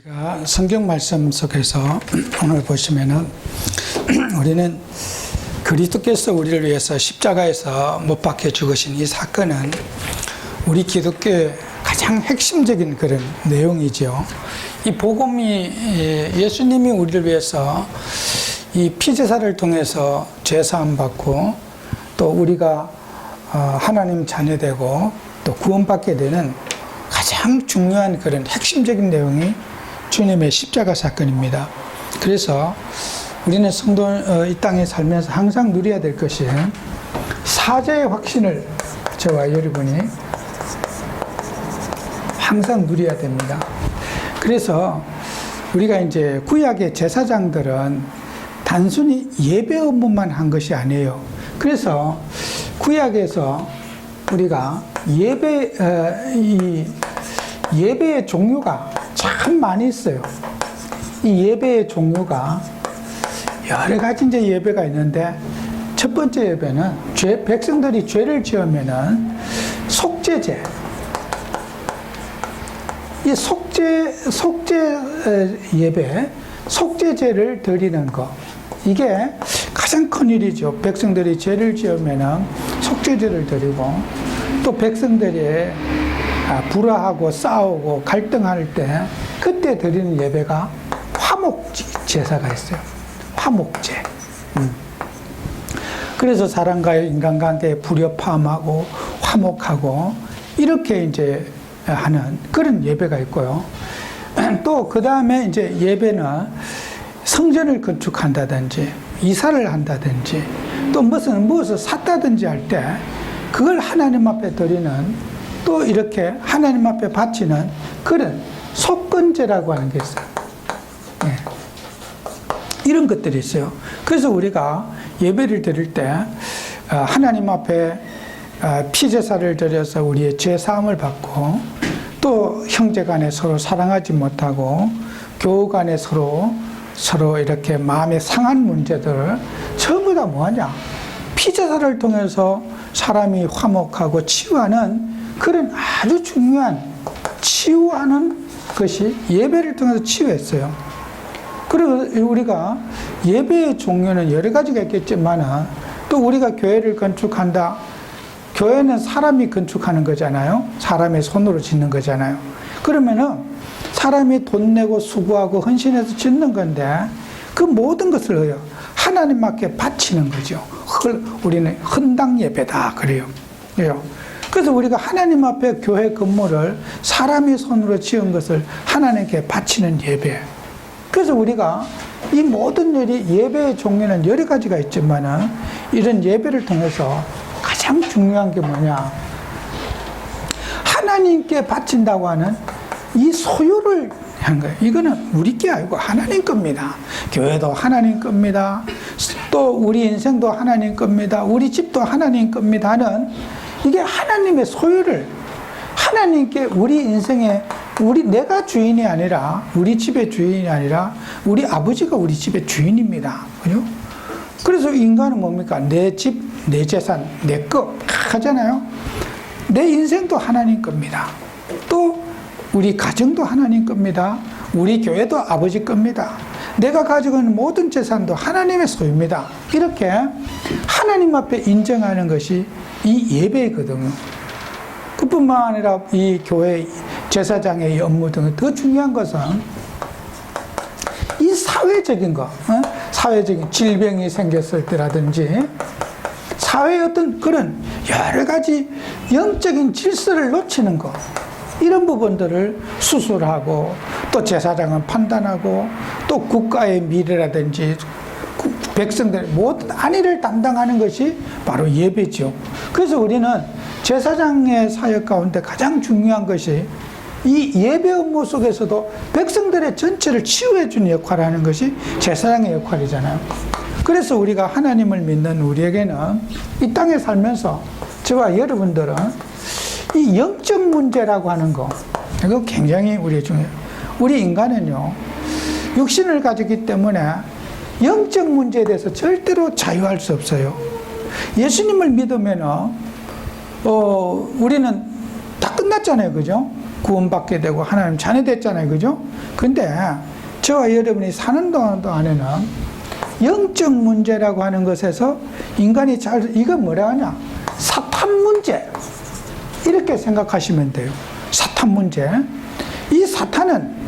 우리가 성경 말씀 속에서 오늘 보시면은 우리는 그리스도께서 우리를 위해서 십자가에서 못 박혀 죽으신 이 사건은 우리 기독교의 가장 핵심적인 그런 내용이죠. 이 복음이 예수님이 우리를 위해서 이 피제사를 통해서 죄 사함 받고 또 우리가 하나님 자녀되고 또 구원받게 되는 가장 중요한 그런 핵심적인 내용이 주님의 십자가 사건입니다. 그래서 우리는 성도 이 땅에 살면서 항상 누려야 될 것이 사죄의 확신을 저와 여러분이 항상 누려야 됩니다. 그래서 우리가 이제 구약의 제사장들은 단순히 예배 업무만 한 것이 아니에요. 그래서 구약에서 우리가 예배의 종류가 참 많이 있어요. 이 예배의 종류가 여러 가지 이제 예배가 있는데 첫 번째 예배는 백성들이 죄를 지으면은 속죄제. 이 속죄 예배, 속죄제를 드리는 것. 이게 가장 큰 일이죠. 백성들이 죄를 지으면은 속죄제를 드리고 또 백성들이 불화하고 싸우고 갈등할 때 그때 드리는 예배가 화목 제사가 있어요. 화목제. 그래서 사람과의 인간관계에 불협화음하고 화목하고 이렇게 이제 하는 그런 예배가 있고요. 또 그 다음에 이제 예배는 성전을 건축한다든지 이사를 한다든지 또 무엇을 샀다든지 할 때 그걸 하나님 앞에 드리는 또 이렇게 하나님 앞에 바치는 그런 속건제라고 하는 게 있어요. 네. 이런 것들이 있어요. 그래서 우리가 예배를 드릴 때 하나님 앞에 피제사를 드려서 우리의 죄 사함을 받고 또 형제 간에 서로 사랑하지 못하고 교우 간에 서로 이렇게 마음에 상한 문제들을 전부 다 뭐하냐? 피제사를 통해서 사람이 화목하고 치유하는 그런 아주 중요한 치유하는 것이 예배를 통해서 치유했어요. 그리고 우리가 예배의 종류는 여러 가지가 있겠지만 또 우리가 교회를 건축한다. 교회는 사람이 건축하는 거잖아요. 사람의 손으로 짓는 거잖아요. 그러면은 사람이 돈 내고 수고하고 헌신해서 짓는 건데 그 모든 것을 하나님 앞에 바치는 거죠. 우리는 헌당 예배다 그래요. 그래서 우리가 하나님 앞에 교회 건물을 사람의 손으로 지은 것을 하나님께 바치는 예배. 그래서 우리가 이 모든 일이 예배의 종류는 여러 가지가 있지만 이런 예배를 통해서 가장 중요한 게 뭐냐? 하나님께 바친다고 하는 이 소유를 한 거예요. 이거는 우리 게 아니고 하나님 겁니다. 교회도 하나님 겁니다. 또 우리 인생도 하나님 겁니다. 우리 집도 하나님 겁니다 하는 이게 하나님의 소유를 하나님께 우리 인생에 내가 주인이 아니라 우리 집의 주인이 아니라 우리 아버지가 우리 집의 주인입니다. 그죠? 그래서 인간은 뭡니까? 내 집, 내 재산, 내 것 하잖아요. 내 인생도 하나님 겁니다. 또 우리 가정도 하나님 겁니다. 우리 교회도 아버지 겁니다. 내가 가지고 있는 모든 재산도 하나님의 소유입니다. 이렇게 하나님 앞에 인정하는 것이 이 예배거든요. 그뿐만 아니라 이 교회 제사장의 업무 등 더 중요한 것은 이 사회적인 것, 사회적인 질병이 생겼을 때라든지 사회의 어떤 그런 여러 가지 영적인 질서를 놓치는 것 이런 부분들을 수술하고 또 제사장은 판단하고 또 국가의 미래라든지 백성들의 모든 안위를 담당하는 것이 바로 예배죠. 그래서 우리는 제사장의 사역 가운데 가장 중요한 것이 이 예배 업무 속에서도 백성들의 전체를 치유해 주는 역할을 하는 것이 제사장의 역할이잖아요. 그래서 우리가 하나님을 믿는 우리에게는 이 땅에 살면서 저와 여러분들은 이 영적 문제라고 하는 거 이거 굉장히 우리 중요해요. 우리 인간은요 육신을 가지기 때문에 영적 문제에 대해서 절대로 자유할 수 없어요. 예수님을 믿으면은 우리는 다 끝났잖아요, 그죠? 구원받게 되고 하나님 자녀 됐잖아요. 그죠? 근데 저와 여러분이 사는 동안에는 영적 문제라고 하는 것에서 인간이 이거 뭐라 하냐? 사탄 문제. 이렇게 생각하시면 돼요. 사탄 문제. 이 사탄은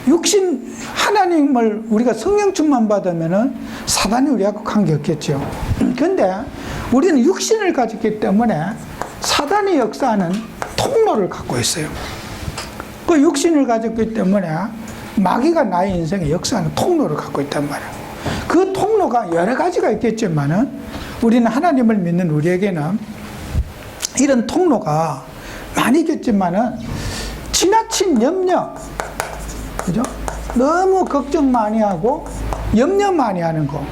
육신, 하나님을 우리가 성령 충만 받으면은 사단이 우리하고 관계없겠죠. 근데 우리는 육신을 가졌기 때문에 사단이 역사하는 통로를 갖고 있어요. 그 육신을 가졌기 때문에 마귀가 나의 인생에 역사하는 통로를 갖고 있단 말이에요. 그 통로가 여러 가지가 있겠지만은 우리는 하나님을 믿는 우리에게는 이런 통로가 많이 있겠지만은 지나친 염려, 그죠? 너무 걱정 많이 하고 염려 많이 하는 거,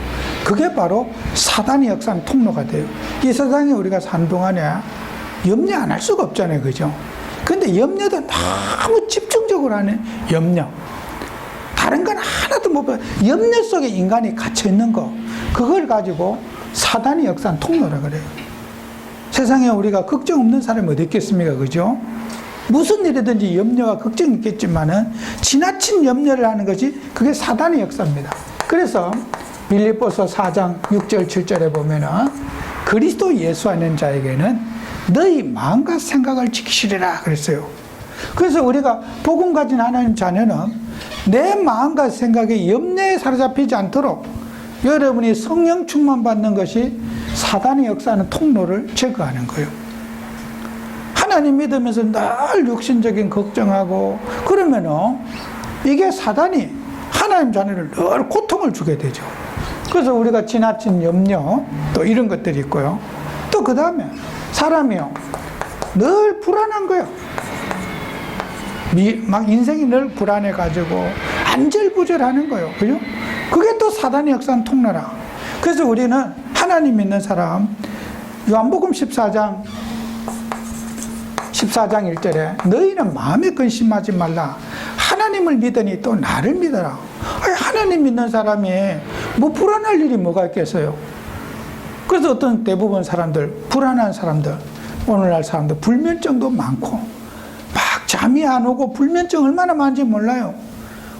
그게 바로 사단이 역사하는 통로가 돼요. 이 세상에 우리가 사는 동안에 염려 안 할 수가 없잖아요. 그죠? 근데 염려도 너무 집중적으로 하는 염려. 다른 건 하나도 못 봐. 염려 속에 인간이 갇혀 있는 거, 그걸 가지고 사단이 역사한 통로라 그래요. 세상에 우리가 걱정 없는 사람이 어디 있겠습니까? 그죠? 무슨 일이든지 염려와 걱정이 있겠지만은 지나친 염려를 하는 것이 그게 사단의 역사입니다. 그래서 빌립보서 4장 6절 7절에 보면은 그리스도 예수 안에 자에게는 너희 마음과 생각을 지키시리라 그랬어요. 그래서 우리가 복음 가진 하나님 자녀는 내 마음과 생각이 염려에 사로잡히지 않도록 여러분이 성령 충만 받는 것이 사단의 역사하는 통로를 제거하는 거예요. 하나님 믿으면서 늘 육신적인 걱정하고 그러면은 이게 사단이 하나님 자녀를 늘 고통을 주게 되죠. 그래서 우리가 지나친 염려 또 이런 것들이 있고요. 또 그 다음에 사람이요 늘 불안한 거예요. 막 인생이 늘 불안해가지고 안절부절하는 거예요. 그죠? 그게 또 사단의 역사한 통로라. 그래서 우리는 하나님 믿는 사람 요한복음 14장 1절에 너희는 마음에 근심하지 말라. 하나님을 믿으니 또 나를 믿어라. 아니, 하나님 믿는 사람이 뭐 불안할 일이 뭐가 있겠어요. 그래서 어떤 대부분 사람들, 불안한 사람들, 오늘날 사람들 불면증도 많고 막 잠이 안 오고 불면증 얼마나 많은지 몰라요.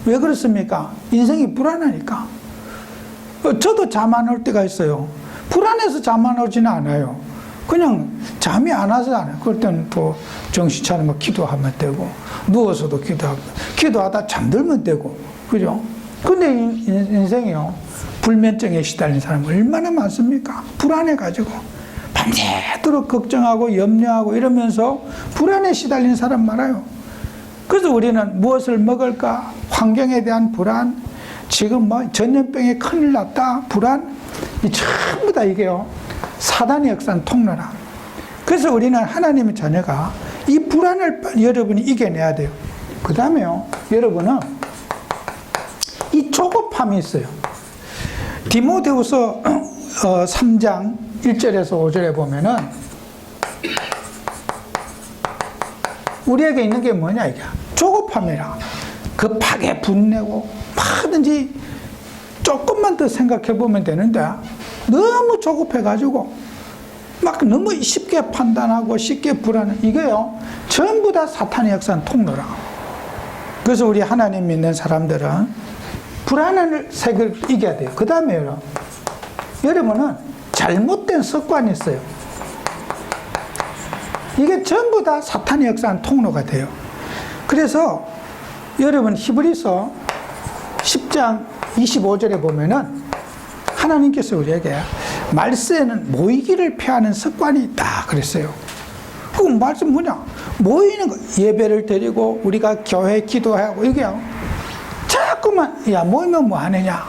왜 그렇습니까? 인생이 불안하니까. 저도 잠 안 올 때가 있어요. 불안해서 잠 안 오지는 않아요. 그냥 잠이 안 와서 안 해요. 그럴 때는 또 정신 차리면 기도하면 되고, 누워서도 기도하다 잠들면 되고, 그죠? 근데 인생이요, 불면증에 시달린 사람이 얼마나 많습니까? 불안해가지고, 밤새도록 걱정하고 염려하고 이러면서 불안에 시달린 사람 많아요. 그래서 우리는 무엇을 먹을까? 환경에 대한 불안, 지금 뭐 전염병에 큰일 났다, 불안, 이 전부 다 이게요, 사단의 역사는 통로라. 그래서 우리는 하나님의 자녀가 이 불안을 여러분이 이겨내야 돼요. 그 다음에요, 여러분은 이 조급함이 있어요. 디모데후서 3장 1절에서 5절에 보면은 우리에게 있는 게 뭐냐, 이게 조급함이라. 급하게 분내고 뭐든지 조금만 더 생각해 보면 되는데 너무 조급해가지고 막 너무 쉽게 판단하고 쉽게 불안해. 이게요 전부 다 사탄의 역사는 통로라. 그래서 우리 하나님 믿는 사람들은 불안한 색을 이겨야 돼요. 그 다음에 여러분은 잘못된 습관이 있어요. 이게 전부 다 사탄의 역사는 통로가 돼요. 그래서 여러분 히브리서 10장 25절에 보면은 하나님께서 우리에게 말세에는 모이기를 피하는 습관이 있다 그랬어요. 그 말씀 뭐냐? 모이는 거, 예배를 드리고 우리가 교회 기도하고 이게요, 자꾸만 야 모이면 뭐 하느냐.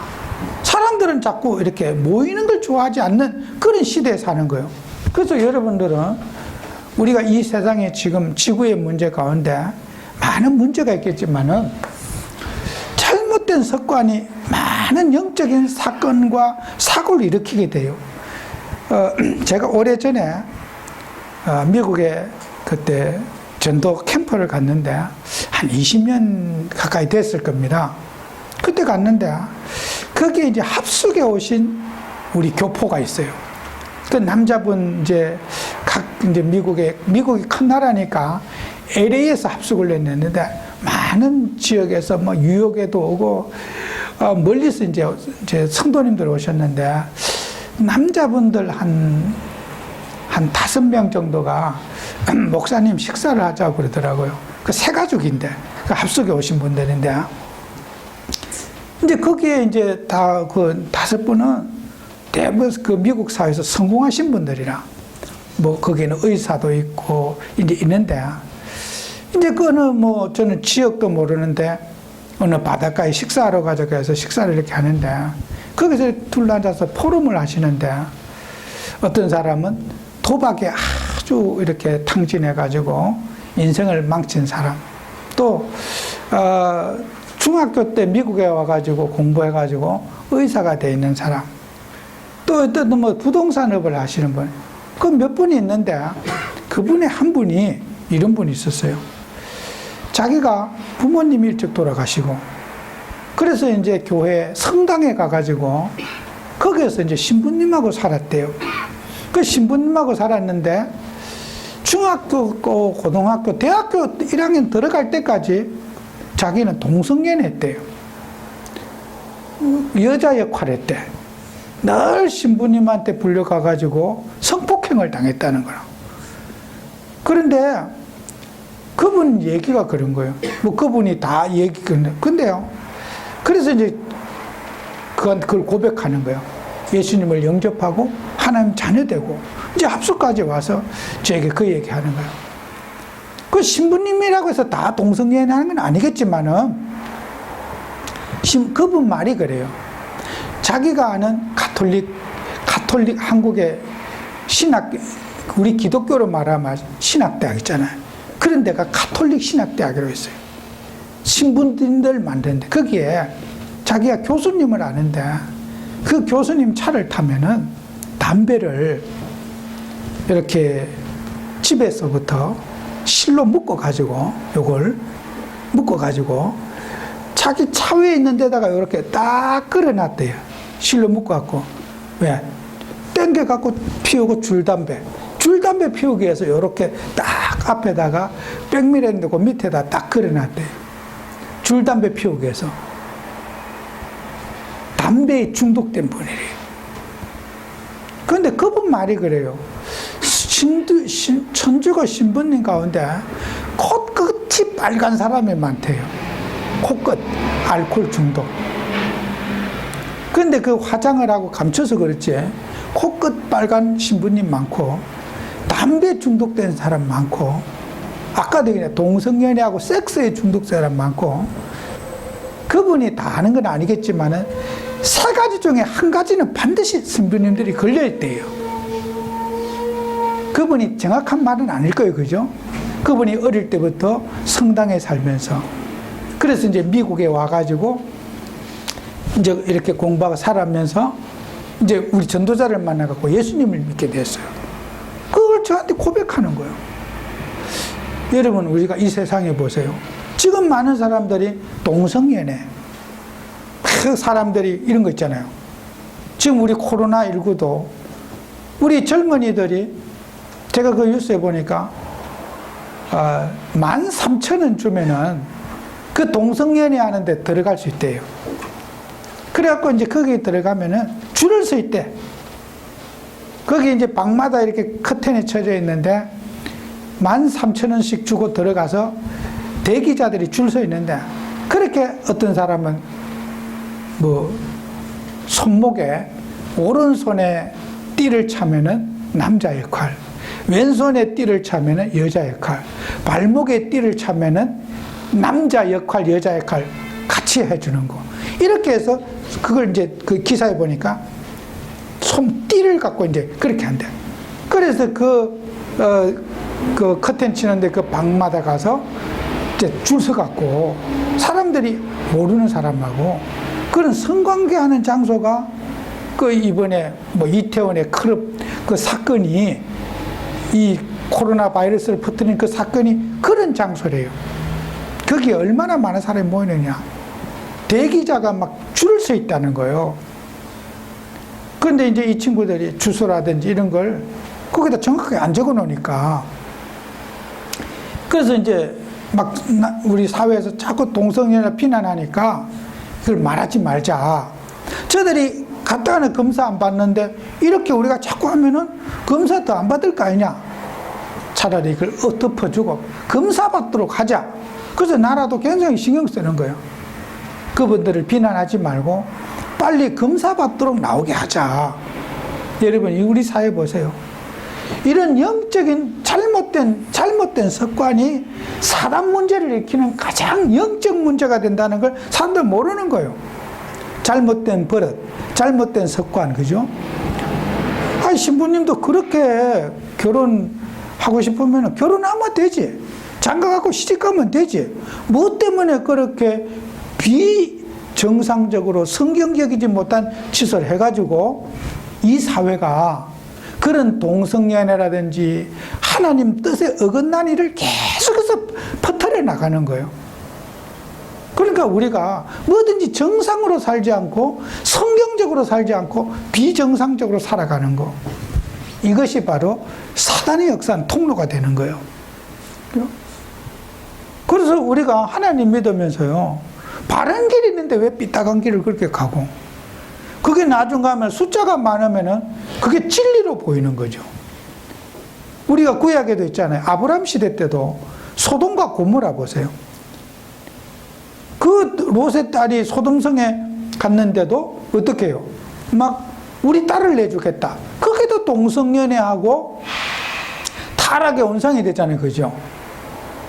사람들은 자꾸 이렇게 모이는 걸 좋아하지 않는 그런 시대에 사는 거예요. 그래서 여러분들은 우리가 이 세상에 지금 지구의 문제 가운데 많은 문제가 있겠지만은 잘못된 습관이 많은 영적인 사건과 사고를 일으키게 돼요. 제가 오래전에 미국에 그때 전도 캠프를 갔는데 한 20년 가까이 됐을 겁니다. 그때 갔는데 거기에 이제 합숙에 오신 우리 교포가 있어요. 그 남자분 이제 미국이 큰 나라니까 LA에서 합숙을 했는데 많은 지역에서 뭐 뉴욕에도 오고 멀리서 이제 성도님들 오셨는데 남자분들 한 5명 정도가 목사님 식사를 하자고 그러더라고요. 그 세 가족인데 그 합숙에 오신 분들인데 이제 거기에 이제 다 그 5분은 대부분 그 미국 사회에서 성공하신 분들이라 뭐 거기는 의사도 있고 이제 있는데 이제 그거는 뭐 저는 지역도 모르는데 어느 바닷가에 식사하러 가자고 해서 식사를 이렇게 하는데 거기서 둘러앉아서 포럼을 하시는데 어떤 사람은 도박에 아주 이렇게 탕진해 가지고 인생을 망친 사람, 또 중학교 때 미국에 와가지고 공부해 가지고 의사가 돼 있는 사람, 또 어떤 뭐 부동산업을 하시는 분, 그 몇 분이 있는데 그분의 한 분이 이런 분이 있었어요. 자기가 부모님이 일찍 돌아가시고 그래서 이제 교회 성당에 가가지고 거기에서 이제 신부님하고 살았대요. 그 신부님하고 살았는데 중학교, 고등학교, 대학교 1학년 들어갈 때까지 자기는 동성연 했대요. 여자 역할 했대. 늘 신부님한테 불려가가지고 성폭행을 당했다는 거야. 그런데 그분 얘기가 그런 거예요. 뭐 그분이 다 근데요. 그래서 이제 그걸 고백하는 거예요. 예수님을 영접하고 하나님 자녀되고 이제 합숙까지 와서 저에게 그 얘기 하는 거예요. 그 신부님이라고 해서 다 동성애인 하는 건 아니겠지만은 그분 말이 그래요. 자기가 아는 가톨릭 한국의 신학, 우리 기독교로 말하면 신학대학 있잖아요. 그런 데가 가톨릭 신학대학이라고 있어요. 신부님들 만드는데 거기에 자기가 교수님을 아는데 그 교수님 차를 타면은 담배를 이렇게 집에서부터 실로 묶어가지고 요걸 묶어가지고 자기 차 위에 있는 데다가 이렇게 딱 끌어놨대요. 실로 묶어갖고. 왜? 땡겨갖고 피우고 줄담배 피우기 위해서 이렇게 딱 앞에다가 백미랜드고 밑에다 딱 끌어놨대요. 줄담배 피우기 위해서. 담배에 중독된 분이래요. 그런데 그분 말이 그래요. 천주교 신부님 가운데 코끝이 빨간 사람이 많대요. 코끝, 알코올 중독. 그런데 그 화장을 하고 감춰서 그렇지 코끝 빨간 신부님 많고 담배 중독된 사람 많고 아까도 그냥 동성연애하고 섹스에 중독된 사람 많고 그분이 다 아는 건 아니겠지만은 3가지 중에 한 가지는 반드시 신부님들이 걸려있대요. 그분이 정확한 말은 아닐 거예요. 그죠? 그분이 어릴 때부터 성당에 살면서 그래서 이제 미국에 와가지고 이제 이렇게 공부하고 살아면서 이제 우리 전도자를 만나갖고 예수님을 믿게 됐어요. 그걸 저한테 고백하는 거예요. 여러분, 우리가 이 세상에 보세요. 지금 많은 사람들이 동성연애, 그 사람들이 이런 거 있잖아요. 지금 우리 코로나19도 우리 젊은이들이 제가 그 뉴스에 보니까 13,000원 주면은 그 동성연애 하는데 들어갈 수 있대요. 그래갖고 이제 거기에 들어가면은 줄을 서 있대. 거기 이제 방마다 이렇게 커튼이 쳐져 있는데 13,000원씩 주고 들어가서 대기자들이 줄 서 있는데 그렇게 어떤 사람은 뭐 손목에 오른손에 띠를 차면은 남자 역할, 왼손에 띠를 차면은 여자 역할, 발목에 띠를 차면은 남자 역할, 여자 역할 같이 해주는 거. 이렇게 해서 그걸 이제 그 기사에 보니까 손띠를 갖고 이제 그렇게 한대. 그래서 그 커튼 치는데 그 방마다 가서 이제 줄 서갖고 사람들이 모르는 사람하고 그런 성관계 하는 장소가 그 이번에 뭐 이태원의 클럽 그 사건이 이 코로나 바이러스를 퍼뜨린 그 사건이 그런 장소래요. 거기에 얼마나 많은 사람이 모이느냐. 대기자가 막 줄을 서 있다는 거예요. 그런데 이제 이 친구들이 주소라든지 이런 걸 거기다 정확하게 안 적어 놓으니까 그래서 이제 막 우리 사회에서 자꾸 동성애를 비난하니까 그걸 말하지 말자. 저들이 갔다가는 검사 안 받는데 이렇게 우리가 자꾸 하면은 검사도 안 받을 거 아니냐. 차라리 이걸 덮어주고 검사 받도록 하자. 그래서 나라도 굉장히 신경 쓰는 거예요. 그분들을 비난하지 말고 빨리 검사 받도록 나오게 하자. 여러분, 우리 사회 보세요. 이런 영적인 잘못된 습관이 사단 문제를 일으키는 가장 영적 문제가 된다는 걸 사람들 모르는 거예요. 잘못된 버릇, 잘못된 습관, 그죠? 신부님도 그렇게 결혼하고 싶으면 결혼하면 되지. 장가가고 시집가면 되지. 뭐 때문에 그렇게 비정상적으로 성경적이지 못한 짓을 해가지고 이 사회가 그런 동성연애라든지 하나님 뜻에 어긋난 일을 계속해서 퍼뜨려 나가는 거예요. 그러니까 우리가 뭐든지 정상으로 살지 않고 성경적으로 살지 않고 비정상적으로 살아가는 거, 이것이 바로 사단의 역사는 통로가 되는 거예요. 그래서 우리가 하나님 믿으면서요, 바른 길이 있는데 왜 삐딱한 길을 그렇게 가고, 그게 나중 가면 숫자가 많으면은 그게 진리로 보이는 거죠. 우리가 구약에도 있잖아요. 아브라함 시대 때도 소돔과 고모라 보세요. 그 롯의 딸이 소돔성에 갔는데도 어떻게 해요? 막 우리 딸을 내주겠다. 그게도 동성연애하고 타락의 온상이 되잖아요. 그죠?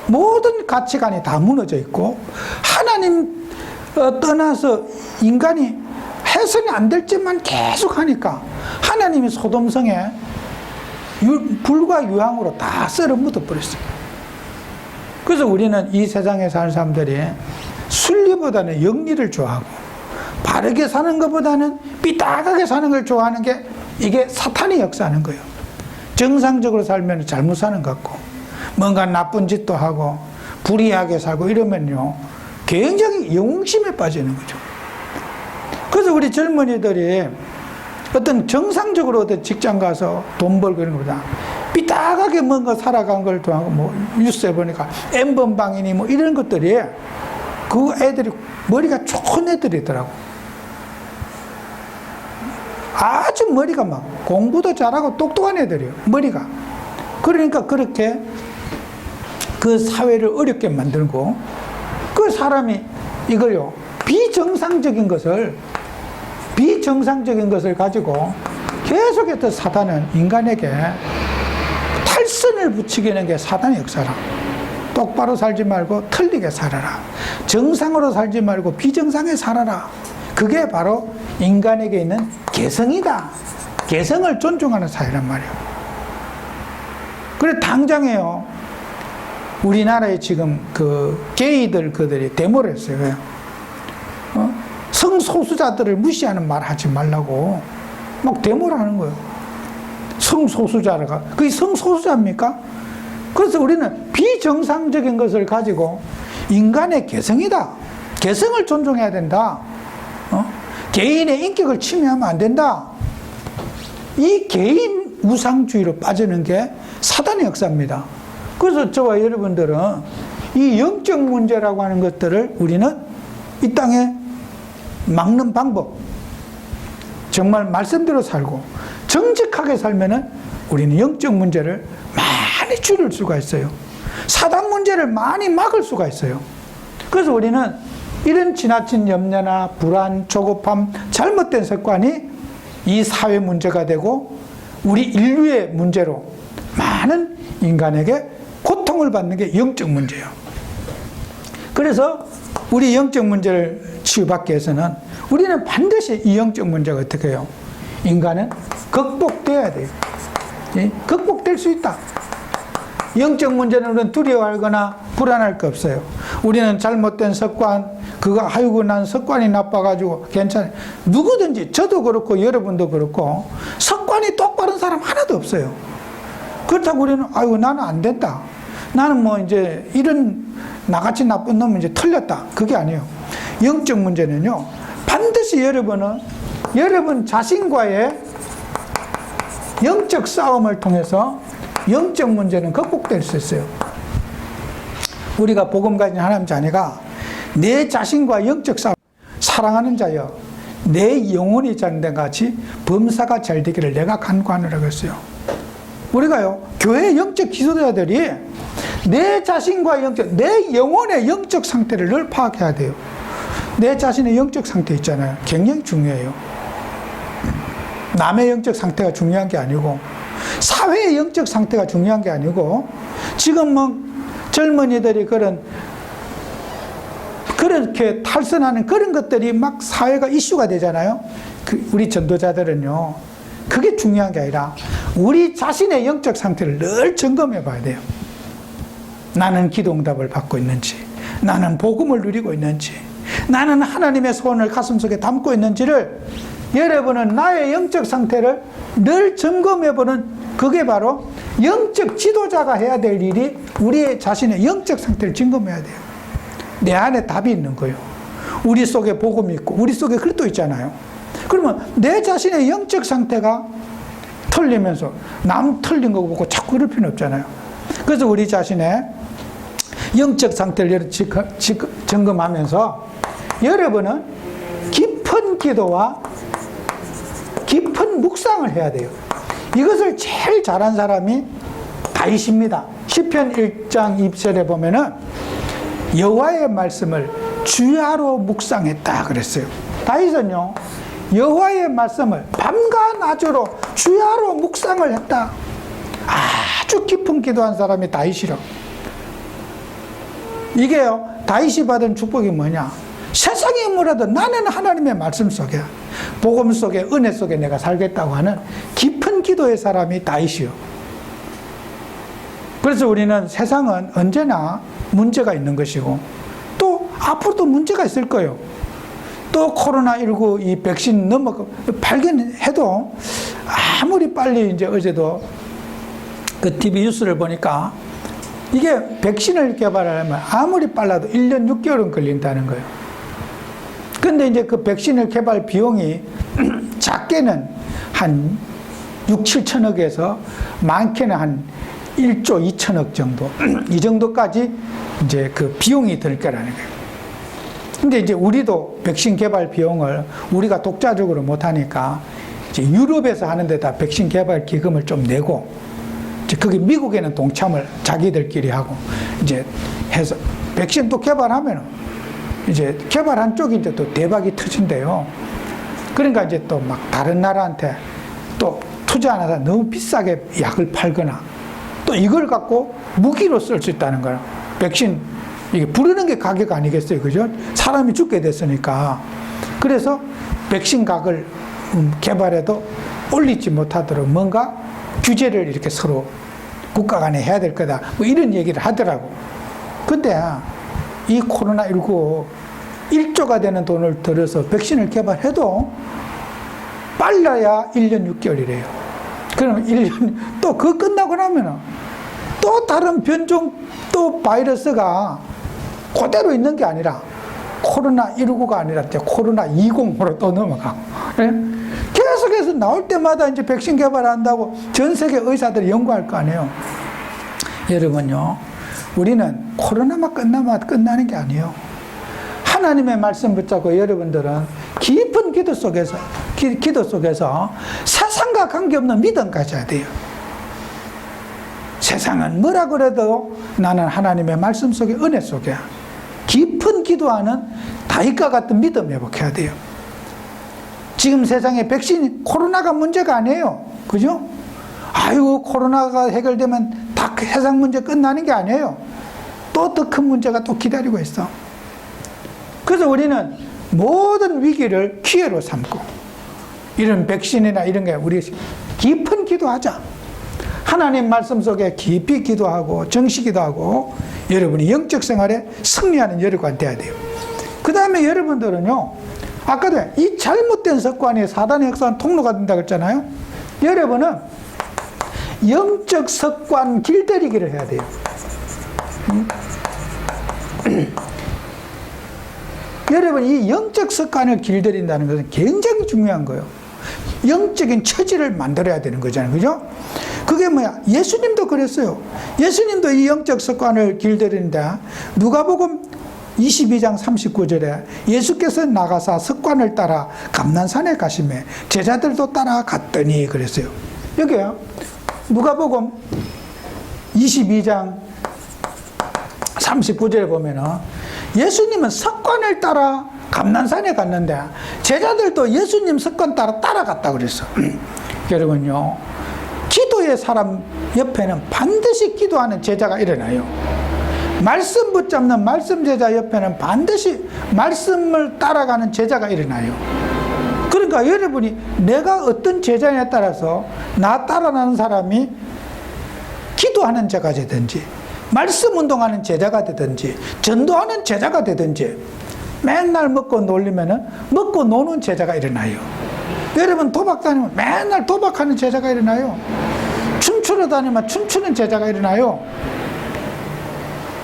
모든 가치관이 다 무너져 있고 하나님 떠나서 인간이 해석이 안 될 짓만 계속 하니까 하나님이 소돔성에 불과 유황으로 다 썰어 묻어버렸어요. 그래서 우리는 이 세상에 사는 사람들이 순리보다는 영리를 좋아하고 바르게 사는 것보다는 삐딱하게 사는 걸 좋아하는 게 이게 사탄이 역사하는 거예요. 정상적으로 살면 잘못 사는 것 같고 뭔가 나쁜 짓도 하고 불의하게 살고 이러면요 굉장히 영웅심에 빠지는 거죠. 그래서 우리 젊은이들이 어떤 정상적으로 어떤 직장 가서 돈 벌고 이런 것보다 삐딱하게 뭔가 살아간 걸 좋아하고 뭐 뉴스에 보니까 N번방이니 뭐 이런 것들이 그 애들이 머리가 좋은 애들이더라고. 아주 머리가 막 공부도 잘하고 똑똑한 애들이에요. 머리가. 그러니까 그렇게 그 사회를 어렵게 만들고 그 사람이 이걸요 비정상적인 것을 가지고 계속해서 사단은 인간에게 탈선을 붙이기는 게 사단의 역사라. 똑바로 살지 말고 틀리게 살아라. 정상으로 살지 말고 비정상에 살아라. 그게 바로 인간에게 있는 개성이다. 개성을 존중하는 사회란 말이에요. 그래 당장에요. 우리나라에 지금 그 게이들 그들이 데모를 했어요. 왜요? 성소수자들을 무시하는 말 하지 말라고 막 데모를 하는 거예요. 성소수자가 그게 성소수자입니까? 그래서 우리는 비정상적인 것을 가지고 인간의 개성이다. 개성을 존중해야 된다. 개인의 인격을 침해하면 안 된다. 이 개인 우상주의로 빠지는 게 사단의 역사입니다. 그래서 저와 여러분들은 이 영적 문제라고 하는 것들을 우리는 이 땅에 막는 방법, 정말 말씀대로 살고 정직하게 살면은 우리는 영적 문제를 많이 줄일 수가 있어요. 사단 문제를 많이 막을 수가 있어요. 그래서 우리는 이런 지나친 염려나 불안, 조급함, 잘못된 습관이 이 사회 문제가 되고 우리 인류의 문제로 많은 인간에게 고통을 받는 게 영적 문제예요. 그래서 우리 영적 문제를 치유받기 위해서는 우리는 반드시 이 영적 문제가 어떻게 해요? 인간은 극복돼야 돼요. 극복될 수 있다. 영적 문제는 우리는 두려워하거나 불안할 거 없어요. 우리는 잘못된 습관, 그거 아이고 난 습관이 나빠가지고 괜찮아요. 누구든지 저도 그렇고 여러분도 그렇고 습관이 똑바른 사람 하나도 없어요. 그렇다고 우리는 아이고 나는 안 된다. 나는 뭐 이제 이런 나같이 나쁜 놈은 이제 틀렸다. 그게 아니에요. 영적 문제는요 반드시 여러분은 여러분 자신과의 영적 싸움을 통해서 영적 문제는 극복될 수 있어요. 우리가 복음 가진 하나님 자녀가 내 자신과 영적 싸움, 사랑하는 자여 내 영혼이 잘된 같이 범사가 잘 되기를 내가 간구하노라고 했어요. 우리가요, 교회 영적 기도자들이 내 자신과 내 영혼의 영적 상태를 늘 파악해야 돼요. 내 자신의 영적 상태 있잖아요. 굉장히 중요해요. 남의 영적 상태가 중요한 게 아니고, 사회의 영적 상태가 중요한 게 아니고, 지금 뭐 젊은이들이 그렇게 탈선하는 그런 것들이 막 사회가 이슈가 되잖아요. 우리 전도자들은요, 그게 중요한 게 아니라 우리 자신의 영적 상태를 늘 점검해 봐야 돼요. 나는 기도 응답을 받고 있는지, 나는 복음을 누리고 있는지, 나는 하나님의 소원을 가슴속에 담고 있는지를 여러분은 나의 영적 상태를 늘 점검해 보는, 그게 바로 영적 지도자가 해야 될 일이 우리 자신의 영적 상태를 점검해야 돼요. 내 안에 답이 있는 거예요. 우리 속에 복음이 있고 우리 속에 그리스도 있잖아요. 그러면 내 자신의 영적 상태가 틀리면서 남 틀린 거 보고 자꾸 그럴 필요는 없잖아요. 그래서 우리 자신의 영적 상태를 점검하면서 여러분은 깊은 기도와 깊은 묵상을 해야 돼요. 이것을 제일 잘한 사람이 다윗입니다. 시편 1장 2절에 보면은 여호와의 말씀을 주야로 묵상했다 그랬어요. 다윗은요, 여호와의 말씀을 밤과 낮으로 주야로 묵상을 했다. 아주 깊은 기도한 사람이 다윗이라. 이게요, 다윗이 받은 축복이 뭐냐? 세상이 뭐라도 나는 하나님의 말씀 속에, 복음 속에, 은혜 속에 내가 살겠다고 하는 깊은 기도의 사람이 다윗이요. 그래서 우리는 세상은 언제나 문제가 있는 것이고, 또 앞으로도 문제가 있을 거예요. 또 코로나19 이 백신 발견해도 아무리 빨리, 이제 어제도 그 TV 뉴스를 보니까 이게 백신을 개발하려면 아무리 빨라도 1년 6개월은 걸린다는 거예요. 근데 이제 그 백신을 개발 비용이 작게는 한 6, 7천억에서 많게는 한 1조 2천억 정도, 이 정도까지 이제 그 비용이 들 거라는 거예요. 근데 이제 우리도 백신 개발 비용을 우리가 독자적으로 못하니까 이제 유럽에서 하는 데다 백신 개발 기금을 좀 내고, 이제 거기 미국에는 동참을 자기들끼리 하고 이제 해서 백신 또 개발하면 이제 개발한 쪽이 이제 또 대박이 터진대요. 그러니까 이제 또 막 다른 나라한테 또 투자 안 하다 너무 비싸게 약을 팔거나 또 이걸 갖고 무기로 쓸 수 있다는 거예요. 백신, 이게 부르는 게 가격 아니겠어요? 그죠? 사람이 죽게 됐으니까. 그래서 백신 각을 개발해도 올리지 못하도록 뭔가 규제를 이렇게 서로 국가 간에 해야 될 거다. 뭐 이런 얘기를 하더라고. 근데 이 코로나19 1조가 되는 돈을 들여서 백신을 개발해도 빨라야 1년 6개월이래요. 그러면 1년, 또 그거 끝나고 나면은 또 다른 변종, 또 바이러스가 그대로 있는 게 아니라 코로나19가 아니라 이제 코로나20으로 또 넘어가. 예? 계속해서 나올 때마다 이제 백신 개발한다고 전 세계 의사들이 연구할 거 아니에요. 여러분요, 우리는 코로나만 끝나면 끝나는 게 아니에요. 하나님의 말씀 붙잡고 여러분들은 깊은 기도 속에서 세상과 관계없는 믿음 가져야 돼요. 세상은 뭐라 그래도 나는 하나님의 말씀 속에, 은혜 속에 깊은 기도하는 다윗과 같은 믿음 회복해야 돼요. 지금 세상에 백신, 코로나가 문제가 아니에요. 그죠? 아이고, 코로나가 해결되면 다 세상 문제 끝나는 게 아니에요. 또 더 큰 문제가 또 기다리고 있어. 그래서 우리는 모든 위기를 기회로 삼고, 이런 백신이나 이런 게 우리 깊은 기도하자. 하나님 말씀 속에 깊이 기도하고 정시 기도하고 여러분이 영적 생활에 승리하는 여러분 돼야 돼요. 그 다음에 여러분들은요, 아까도 이 잘못된 습관이 사단의 역사한 통로가 된다고 했잖아요. 여러분은 영적 습관 길들이기를 해야 돼요. 여러분, 이 영적 습관을 길들인다는 것은 굉장히 중요한 거예요. 영적인 처지를 만들어야 되는 거잖아요. 그죠? 그게 뭐야? 예수님도 그랬어요. 예수님도 이 영적 습관을 길들이는데 누가복음 22장 39절에 예수께서 나가사 습관을 따라 감난산에 가시매 제자들도 따라갔더니 그랬어요. 여기요. 누가복음 22장 39절에 보면은 예수님은 습관을 따라 감난산에 갔는데 제자들도 예수님 습관 따라 따라갔다 그랬어. 여러분요, 기도의 사람 옆에는 반드시 기도하는 제자가 일어나요. 말씀 붙잡는 말씀 제자 옆에는 반드시 말씀을 따라가는 제자가 일어나요. 그러니까 여러분이 내가 어떤 제자에 따라서 나 따라가는 사람이 기도하는 자가 되든지 말씀 운동하는 제자가 되든지 전도하는 제자가 되든지 맨날 먹고 놀리면은 먹고 노는 제자가 일어나요. 여러분 도박 다니면 맨날 도박하는 제자가 일어나요. 춤추러 다니면 춤추는 제자가 일어나요.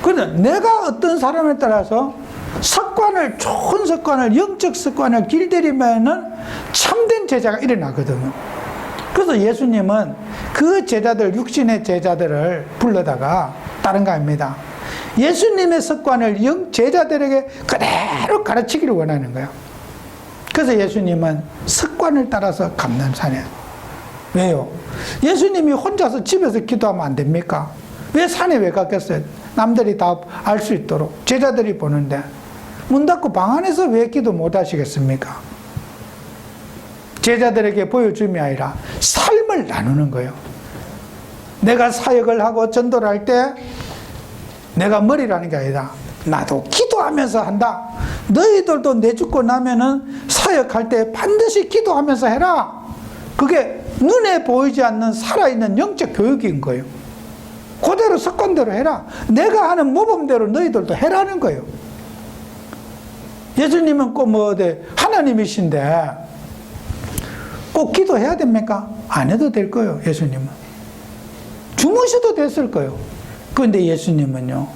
그런데 내가 어떤 사람에 따라서 습관을, 좋은 습관을, 영적 습관을 길들이면은 참된 제자가 일어나거든요. 그래서 예수님은 그 제자들, 육신의 제자들을 불러다가 다른 거 아닙니다. 예수님의 습관을 제자들에게 그대로 가르치기를 원하는 거예요. 그래서 예수님은 습관을 따라서 감난산에. 왜요? 예수님이 혼자서 집에서 기도하면 안 됩니까? 왜 산에 왜 갔겠어요? 남들이 다 알 수 있도록 제자들이 보는데 문 닫고 방 안에서 왜 기도 못 하시겠습니까? 제자들에게 보여줌이 아니라 삶을 나누는 거예요. 내가 사역을 하고 전도를 할 때 내가 머리라는 게 아니다. 나도 기도하면서 한다. 너희들도 내 죽고 나면은 사역할 때 반드시 기도하면서 해라. 그게 눈에 보이지 않는 살아있는 영적 교육인 거예요. 그대로 습관대로 해라. 내가 하는 모범대로 너희들도 해라는 거예요. 예수님은 꼭 뭐 하나님이신데 꼭 기도해야 됩니까? 안 해도 될 거예요. 예수님은 주무셔도 됐을 거예요. 그런데 예수님은요,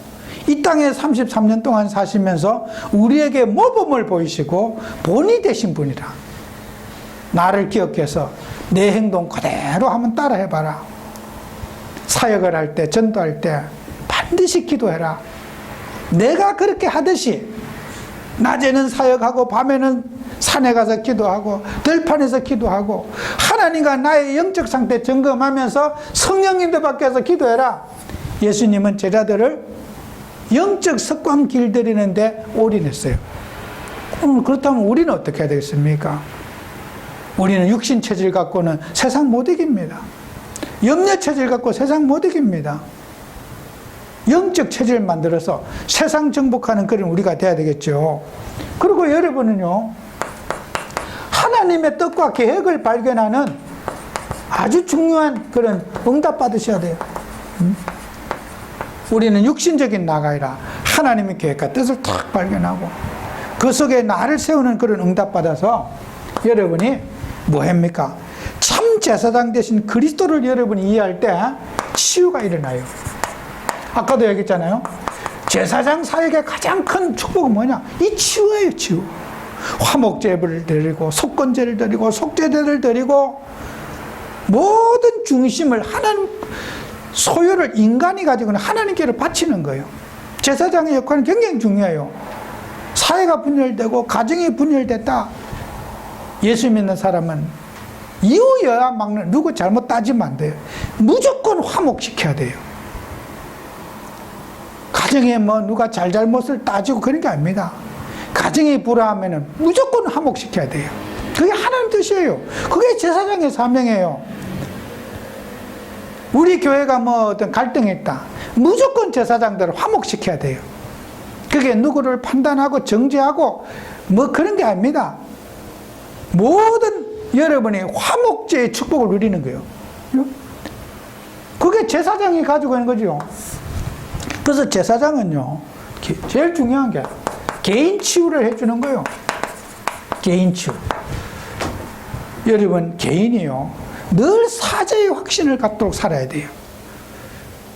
이 땅에 33년 동안 사시면서 우리에게 모범을 보이시고 본이 되신 분이라. 나를 기억해서 내 행동 그대로 한번 따라 해봐라. 사역을 할 때, 전도할 때 반드시 기도해라. 내가 그렇게 하듯이 낮에는 사역하고 밤에는 산에 가서 기도하고 들판에서 기도하고 하나님과 나의 영적 상태 점검하면서 성령님들 밖에서 기도해라. 예수님은 제자들을 영적 습관 길들이는데 올인했어요. 그렇다면 우리는 어떻게 해야 되겠습니까? 우리는 육신 체질 갖고는 세상 못 이깁니다. 염려 체질 갖고 세상 못 이깁니다. 영적 체질을 만들어서 세상 정복하는 그런 우리가 돼야 되겠죠. 그리고 여러분은요, 하나님의 뜻과 계획을 발견하는 아주 중요한 그런 응답 받으셔야 돼요. 우리는 육신적인 나가 아니라 하나님의 계획과 뜻을 탁 발견하고 그 속에 나를 세우는 그런 응답 받아서 여러분이 뭐 합니까? 참 제사장 대신 그리스도를 여러분이 이해할 때 치유가 일어나요. 아까도 얘기했잖아요. 제사장 사역의 가장 큰 축복은 뭐냐? 이 치유예요, 치유. 화목제를 드리고 속건제를 드리고 속죄제를 드리고 모든 중심을 하나님, 소유를 인간이 가지고는 하나님께로 바치는 거예요. 제사장의 역할은 굉장히 중요해요. 사회가 분열되고 가정이 분열됐다. 예수 믿는 사람은 이유여야 막는, 누구 잘못 따지면 안 돼요. 무조건 화목시켜야 돼요. 가정에 뭐 누가 잘못을 따지고 그런 게 아닙니다. 가정이 불화하면은 무조건 화목시켜야 돼요. 그게 하나님 뜻이에요. 그게 제사장의 사명이에요. 우리 교회가 뭐 어떤 갈등이 있다. 무조건 제사장들을 화목시켜야 돼요. 그게 누구를 판단하고 정죄하고 뭐 그런 게 아닙니다. 모든 여러분이 화목제의 축복을 누리는 거예요. 그게 제사장이 가지고 있는 거죠. 그래서 제사장은요, 제일 중요한 게 개인 치유를 해주는 거예요. 개인 치유. 여러분, 개인이요, 늘 사죄의 확신을 갖도록 살아야 돼요.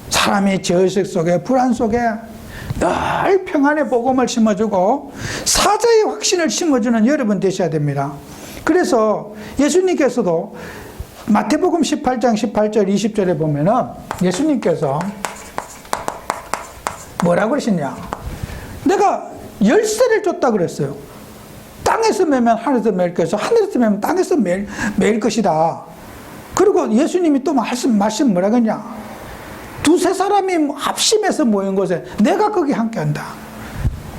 사람이 죄의식 속에, 불안 속에 늘 평안의 복음을 심어주고 사죄의 확신을 심어주는 여러분 되셔야 됩니다. 그래서 예수님께서도 마태복음 18장 18절 20절에 보면은 예수님께서 뭐라고 그러시냐? 내가 열쇠를 줬다 그랬어요. 땅에서 매면 하늘에서 매일 것이고 하늘에서 매면 땅에서 매일 것이다. 그리고 예수님이 또 말씀 뭐라 그러냐? 두세 사람이 합심해서 모인 곳에 내가 거기 함께한다.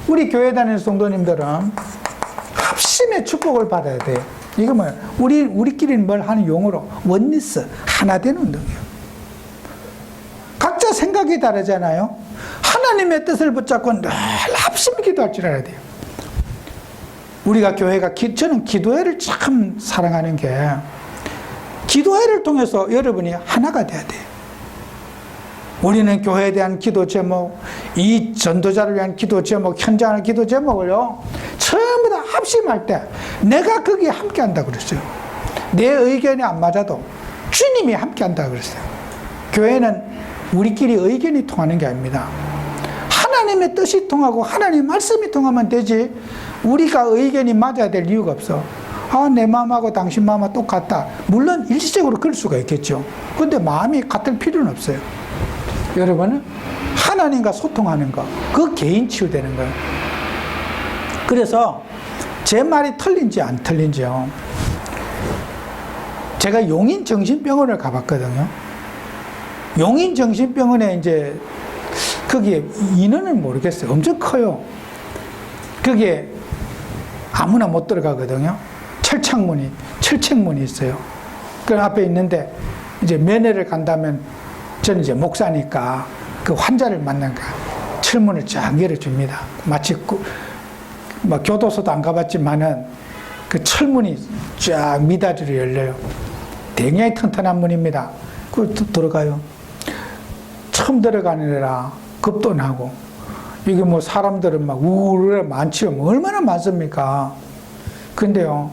우리 교회 다니는 성도님들은 합심의 축복을 받아야 돼요. 이거 뭐야? 우리끼리는 뭘 하는 용어로 원리스, 하나 되는 운동이에요. 각자 생각이 다르잖아요. 하나님의 뜻을 붙잡고 늘 합심히 기도할 줄 알아야 돼요. 우리가 저는 기도회를 참 사랑하는 게 기도회를 통해서 여러분이 하나가 돼야 돼요. 우리는 교회에 대한 기도 제목, 이 전도자를 위한 기도 제목, 현장의 기도 제목을요, 전부 다 합심할 때 내가 거기에 함께 한다고 그랬어요. 내 의견이 안 맞아도 주님이 함께 한다고 그랬어요. 교회는 우리끼리 의견이 통하는 게 아닙니다. 하나님의 뜻이 통하고 하나님의 말씀이 통하면 되지, 우리가 의견이 맞아야 될 이유가 없어. 내 마음하고 당신 마음하고 똑같다. 물론 일시적으로 그럴 수가 있겠죠. 근데 마음이 같을 필요는 없어요. 여러분은 하나님과 소통하는 거, 그 개인 치유되는 거예요. 그래서 제 말이 틀린지 안 틀린지요. 제가 용인 정신병원을 가봤거든요. 용인 정신병원에 이제 거기에 인원은 모르겠어요. 엄청 커요. 거기에 아무나 못 들어가거든요. 철책문이 있어요. 그 앞에 있는데 이제 면회를 간다면 저는 이제 목사니까 그 환자를 만나니까 철문을 쫙 열어줍니다. 마치 교도소도 안 가봤지만은 그 철문이 쫙 미닫이로 열려요. 굉장히 튼튼한 문입니다. 그걸 들어가요. 처음 들어가느라 겁도 나고, 이게 뭐 사람들은 막 우르르 많지요. 얼마나 많습니까? 근데요,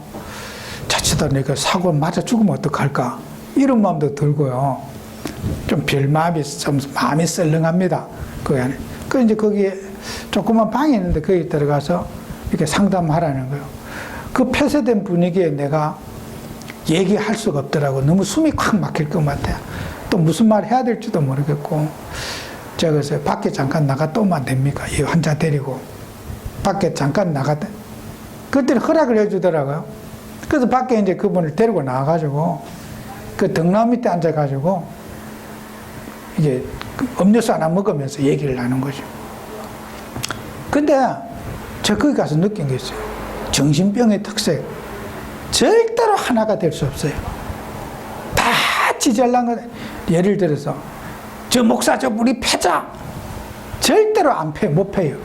자칫 내가 사고 맞아 죽으면 어떡할까? 이런 마음도 들고요. 좀 별마음이, 좀 마음이 썰렁합니다. 그 안에. 그 이제 거기에 조그만 방이 있는데 거기 들어가서 이렇게 상담하라는 거예요. 그 폐쇄된 분위기에 내가 얘기할 수가 없더라고. 너무 숨이 콱 막힐 것 같아요. 또 무슨 말 해야 될지도 모르겠고. 제가 그래서 밖에 잠깐 나갔다 오면 안 됩니까? 이 환자 데리고. 밖에 잠깐 나갔다. 그때는 허락을 해주더라고요. 그래서 밖에 이제 그분을 데리고 나와가지고 그 등나무 밑에 앉아가지고 이제 음료수 하나 먹으면서 얘기를 하는 거죠. 근데 제가 거기 가서 느낀 게 있어요. 정신병의 특색. 절대로 하나가 될 수 없어요. 다 지잘난 거. 예를 들어서 저 목사 저 우리 패자. 절대로 안 패, 못 패요.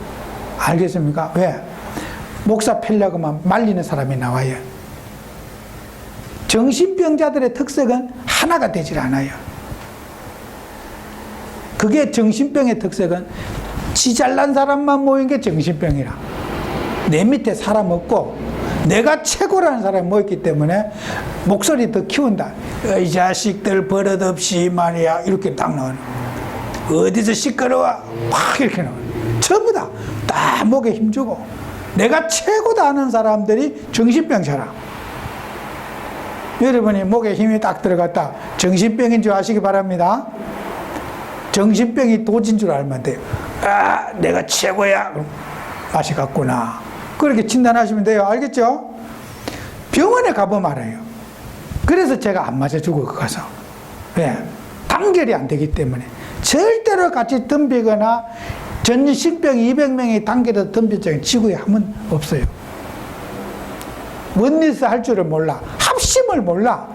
알겠습니까? 왜? 목사 패려고 하면 말리는 사람이 나와요. 정신병자들의 특색은 하나가 되질 않아요. 그게 정신병의 특색은 지잘난 사람만 모인 게 정신병이라. 내 밑에 사람 없고 내가 최고라는 사람이 모였기 때문에 목소리 더 키운다. 이 자식들 버릇없이 말이야. 이렇게 딱 나오는. 어디서 시끄러워? 확 이렇게 나오는. 전부 다 목에 힘주고 내가 최고다 하는 사람들이 정신병자라. 여러분이 목에 힘이 딱 들어갔다. 정신병인 줄 아시기 바랍니다. 정신병이 도진 줄 알면 돼요. 내가 최고야. 맛이 갔구나. 그렇게 진단하시면 돼요. 알겠죠? 병원에 가보면 알아요. 그래서 제가 안 맞아주고 가서. 왜? 단결이 안 되기 때문에. 절대로 같이 덤비거나 전신병 200명이 단결해서 덤빈 적은 지구에 한 번 없어요. 원리스 할 줄을 몰라. 합심을 몰라.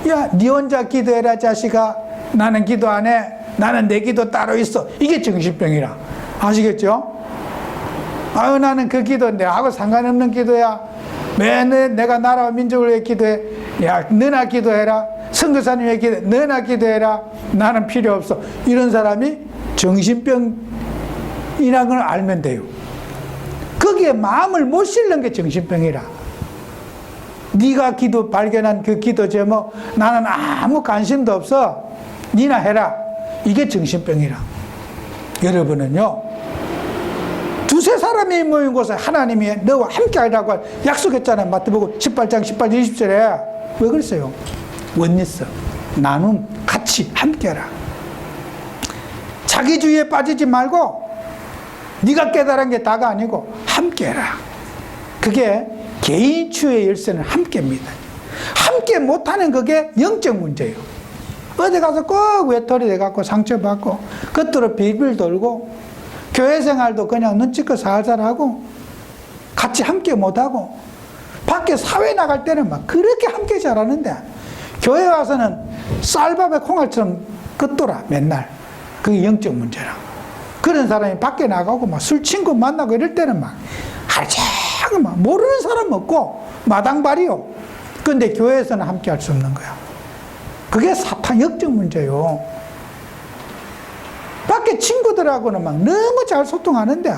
야, 니 혼자 기도해라 자식아. 나는 기도 안 해. 나는 내 기도 따로 있어. 이게 정신병이라. 아시겠죠? 나는 그 기도 내하고 상관없는 기도야. 왜 내가 나라와 민족을 위해 기도해? 야, 너나 기도해라. 선교사님 위해 기도해. 너나 기도해라. 나는 필요 없어. 이런 사람이 정신병이라는 걸 알면 돼요. 거기에 마음을 못 실는 게 정신병이라. 네가 발견한 그 기도 제목, 나는 아무 관심도 없어. 니나 해라. 이게 정신병이라. 여러분은요, 두세 사람이 모인 곳에 하나님이 너와 함께 하라고 약속했잖아요. 마태복음 18장 18, 20절에. 왜 그랬어요? 원리스, 나눔, 같이 함께하라. 자기주의에 빠지지 말고 네가 깨달은 게 다가 아니고 함께해라. 그게 개인치유의 열쇠는 함께입니다. 함께 못하는 그게 영적 문제예요. 어디 가서 꼭 외톨이 돼갖고 상처받고 겉으로 빌빌 돌고 교회 생활도 그냥 눈치껏 살살 하고 같이 함께 못하고 밖에 사회 나갈 때는 막 그렇게 함께 잘하는데 교회 와서는 쌀밥에 콩알처럼 겉돌아 맨날. 그게 영적 문제라. 그런 사람이 밖에 나가고 막 술 친구 만나고 이럴 때는 막 har짝 막 모르는 사람 없고 마당발이요. 근데 교회에서는 함께 할 수 없는 거야. 그게 사탄 영적 문제요. 밖에 친구들하고는 막 너무 잘 소통하는데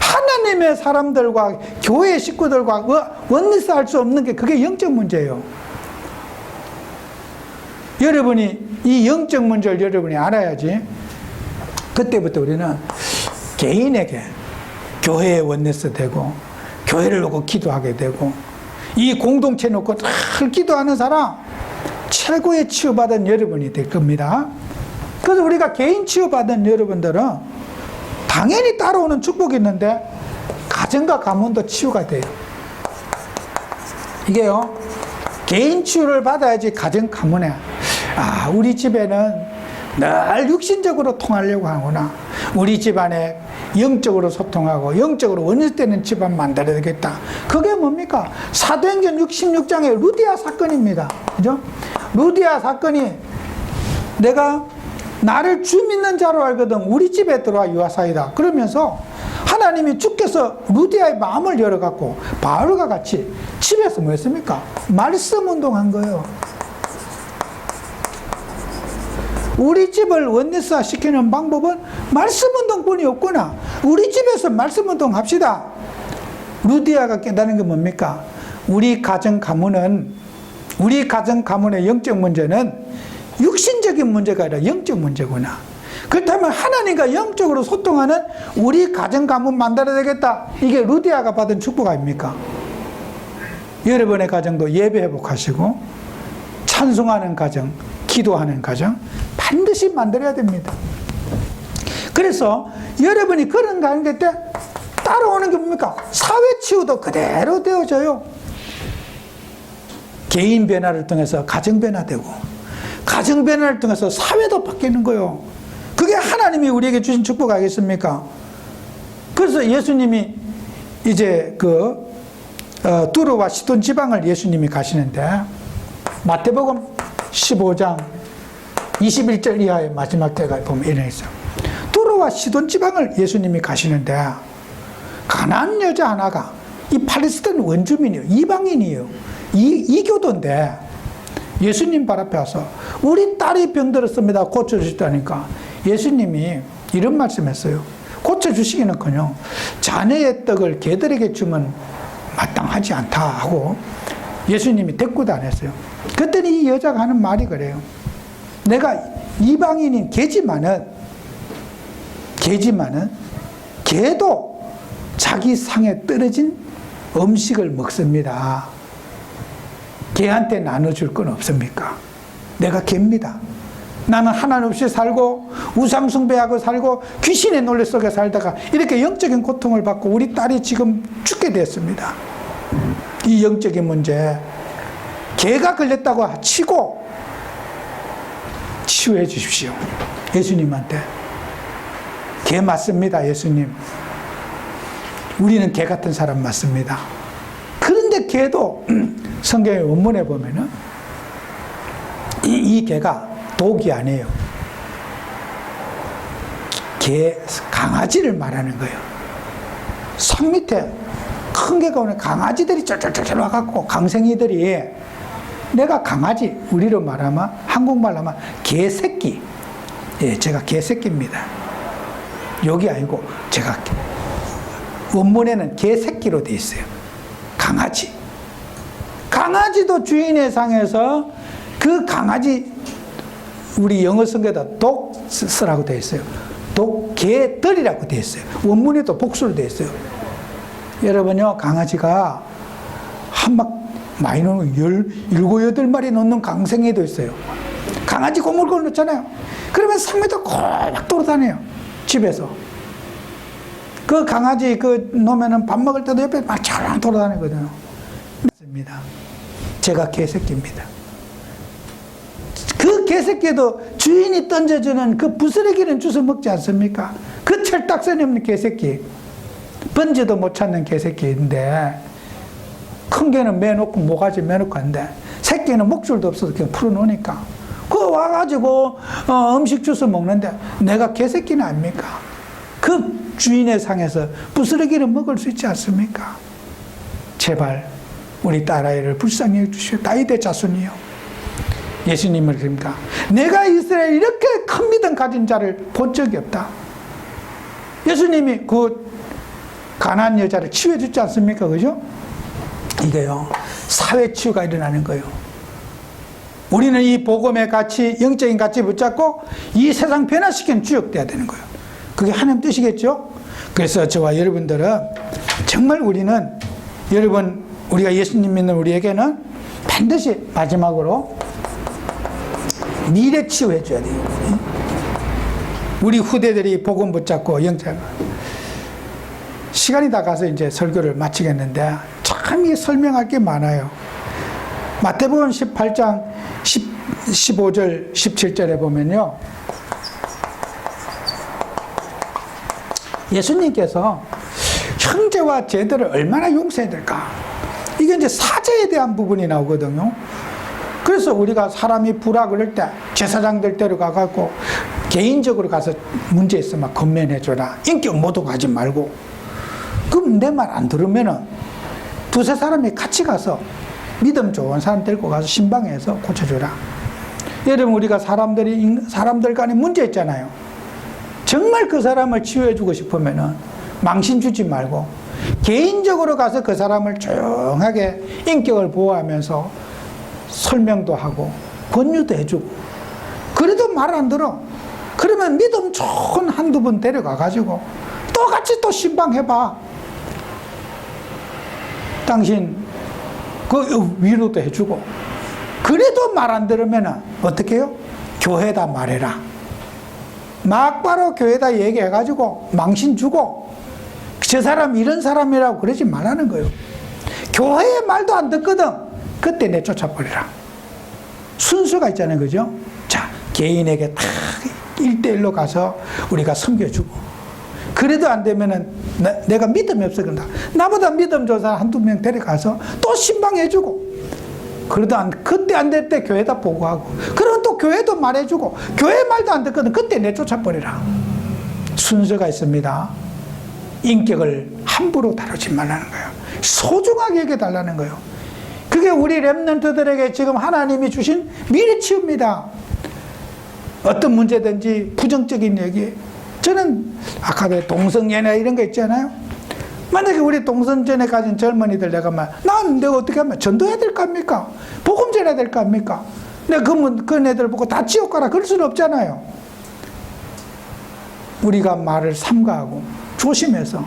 하나님의 사람들과 교회 식구들과 원리스 할 수 없는 게 그게 영적 문제예요. 여러분이 이 영적 문제를 여러분이 알아야지 그때부터 우리는 개인에게 교회에 원리스 되고 교회를 놓고 기도하게 되고 이 공동체 놓고 늘 기도하는 사람 최고의 치유받은 여러분이 될 겁니다. 그래서 우리가 개인 치유받은 여러분들은 당연히 따라오는 축복이 있는데 가정과 가문도 치유가 돼요. 이게요, 개인 치유를 받아야지 가정 가문에 우리 집에는 늘 육신적으로 통하려고 하구나. 우리 집안에 영적으로 소통하고 영적으로 원리되는 집안 만들어야 되겠다. 그게 뭡니까? 사도행전 66장의 루디아 사건입니다. 그죠? 루디아 사건이 내가 나를 주 믿는 자로 알거든 우리 집에 들어와 유아사이다. 그러면서 하나님이 주께서 루디아의 마음을 열어갖고 바울과 같이 집에서 뭐 했습니까? 말씀 운동한 거예요. 우리 집을 원리스화 시키는 방법은 말씀 운동뿐이 없구나. 우리 집에서 말씀 운동 합시다. 루디아가 깨달은 게 뭡니까? 우리 가정 가문의 영적 문제는 육신적인 문제가 아니라 영적 문제구나. 그렇다면 하나님과 영적으로 소통하는 우리 가정 가문 만들어야 되겠다. 이게 루디아가 받은 축복 아닙니까? 여러분의 가정도 예배 회복하시고 찬송하는 가정, 기도하는 가정 반드시 만들어야 됩니다. 그래서 여러분이 그런 관계 때 따라오는 게 뭡니까? 사회 치유도 그대로 되어져요. 개인 변화를 통해서 가정 변화되고 가정 변화를 통해서 사회도 바뀌는 거예요. 그게 하나님이 우리에게 주신 축복 아니겠습니까? 그래서 예수님이 이제 두로와 시돈 지방을 예수님이 가시는데 마태복음 15장 21절 이하의 마지막 때가 보면 이래 있어요. 두로와 시돈 지방을 예수님이 가시는데 가나안 여자 하나가 이 팔레스타인 원주민이에요. 이방인이에요. 이교도인데 예수님 발 앞에 와서 우리 딸이 병들었습니다. 고쳐주시다니까 예수님이 이런 말씀했어요. 고쳐주시기는커녕 자네의 떡을 개들에게 주면 마땅하지 않다 하고 예수님이 대꾸도 안 했어요. 그랬더니 이 여자가 하는 말이 그래요. 내가 이방인인 개지만은 개도 자기 상에 떨어진 음식을 먹습니다. 개한테 나눠줄 건 없습니까? 내가 개입니다. 나는 하나님 없이 살고 우상 숭배하고 살고 귀신의 논리 속에 살다가 이렇게 영적인 고통을 받고 우리 딸이 지금 죽게 됐습니다. 이 영적인 문제 개가 걸렸다고 치고 치유해 주십시오. 예수님한테. 개 맞습니다. 예수님. 우리는 개 같은 사람 맞습니다. 그런데 개도 성경의 원문에 보면은 이 개가 독이 아니에요. 강아지를 말하는 거예요. 산 밑에 큰 개가 오는 강아지들이 쫄쫄쫄 와갖고 강생이들이 내가 강아지, 우리로 말하면 한국말로 하면 개새끼. 예, 제가 개새끼입니다. 여기 아니고 제가 원문에는 개새끼로 돼 있어요. 강아지. 강아지도 주인의 상에서 그 강아지 우리 영어 성경에다 독스라고 되어 있어요. 개들이라고 되어 있어요. 원문에도 복수로 되어 있어요. 여러분요, 강아지가 많이 놓는 17, 8마리 놓는 강생이도 있어요. 강아지 고물고 놓잖아요. 그러면 상매도 콜막 돌아다녀요. 집에서. 그 강아지 놓으면은 밥 먹을 때도 옆에 막 찰랑 돌아다니거든요. 맞습니다. 제가 개새끼입니다. 그 개새끼도 주인이 던져주는 그 부스러기는 주워 먹지 않습니까? 그 철딱선이 없는 개새끼. 번지도 못 찾는 개새끼인데, 큰 개는 매놓고 모가지 매놓고 하는데, 새끼는 목줄도 없어서 그냥 풀어놓으니까. 그거 와가지고 음식 주워 먹는데, 내가 개새끼는 아닙니까? 그 주인의 상에서 부스러기를 먹을 수 있지 않습니까? 제발 우리 딸아이를 불쌍히 해주시오. 다윗의 자손이요. 예수님을 그럽니까? 내가 이스라엘 이렇게 큰 믿음 가진 자를 본 적이 없다. 예수님이 그 가난한 여자를 치유해 주지 않습니까? 그죠? 이게요, 사회 치유가 일어나는 거예요. 우리는 이 복음의 가치, 영적인 가치 붙잡고 이 세상 변화시키는 주역돼야 되는 거예요. 그게 하나님 뜻이겠죠? 그래서 저와 여러분들은 정말 우리는, 여러분, 우리가 예수님 믿는 우리에게는 반드시 마지막으로 미래 치유해 줘야 돼요. 우리 후대들이 복음 붙잡고 영적, 시간이 다 가서 이제 설교를 마치겠는데 참 이게 설명할 게 많아요. 마태복음 18장 15절 17절에 보면요, 예수님께서 형제와 제들을 얼마나 용서해야 될까, 이게 이제 사죄에 대한 부분이 나오거든요. 그래서 우리가 사람이 부라 그럴 때 제사장들 데려가 갖고 개인적으로 가서 문제 있으면 건면해줘라, 인격 모독하지 말고. 그럼 내 말 안 들으면은 두세 사람이 같이 가서 믿음 좋은 사람 데리고 가서 신방해서 고쳐줘라. 여러분, 우리가 사람들 간에 문제 있잖아요. 정말 그 사람을 치유해주고 싶으면은 망신 주지 말고 개인적으로 가서 그 사람을 조용하게 인격을 보호하면서 설명도 하고 권유도 해주고. 그래도 말 안 들어. 그러면 믿음 좋은 한두 분 데려가 가지고 또 같이 또 신방해봐. 당신 그 위로도 해주고. 그래도 말 안 들으면 어떻게 해요? 교회다 말해라. 막바로 교회다 얘기해가지고 망신 주고 저 사람 이런 사람이라고 그러지 말라는 거예요. 교회의 말도 안 듣거든. 그때 내쫓아버리라. 순서가 있잖아요. 그죠? 자, 개인에게 딱 1대1로 가서 우리가 섬겨주고. 그래도 안 되면은 내가 믿음이 없어 그런다. 나보다 믿음 좋은 사람 한두 명 데려가서 또 신방해주고. 그래도 그때 안 될 때 교회다 보고하고. 그러면 또 교회도 말해주고. 교회 말도 안 듣거든. 그때 내쫓아버리라. 순서가 있습니다. 인격을 함부로 다루지 말라는 거예요. 소중하게 여겨달라는 거예요. 그게 우리 렘넌트들에게 지금 하나님이 주신 미래치유입니다. 어떤 문제든지 부정적인 얘기. 저는 아까 동성연애 이런 거 있잖아요. 만약에 우리 동성연애 가진 젊은이들 내가 내가 어떻게 하면 전도해야 될 거 아닙니까? 복음 전해야 될 거 아닙니까? 내가 그 애들 보고 다 지옥 가라 그럴 수는 없잖아요. 우리가 말을 삼가하고 조심해서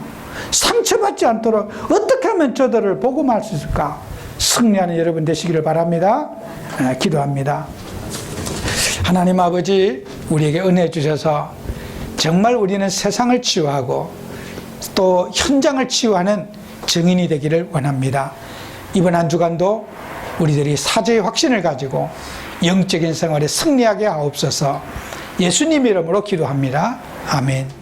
상처받지 않도록 어떻게 하면 저들을 복음할 수 있을까? 승리하는 여러분 되시기를 바랍니다. 기도합니다. 하나님 아버지, 우리에게 은혜 주셔서 정말 우리는 세상을 치유하고 또 현장을 치유하는 증인이 되기를 원합니다. 이번 한 주간도 우리들이 사죄의 확신을 가지고 영적인 생활에 승리하게 하옵소서. 예수님 이름으로 기도합니다. 아멘.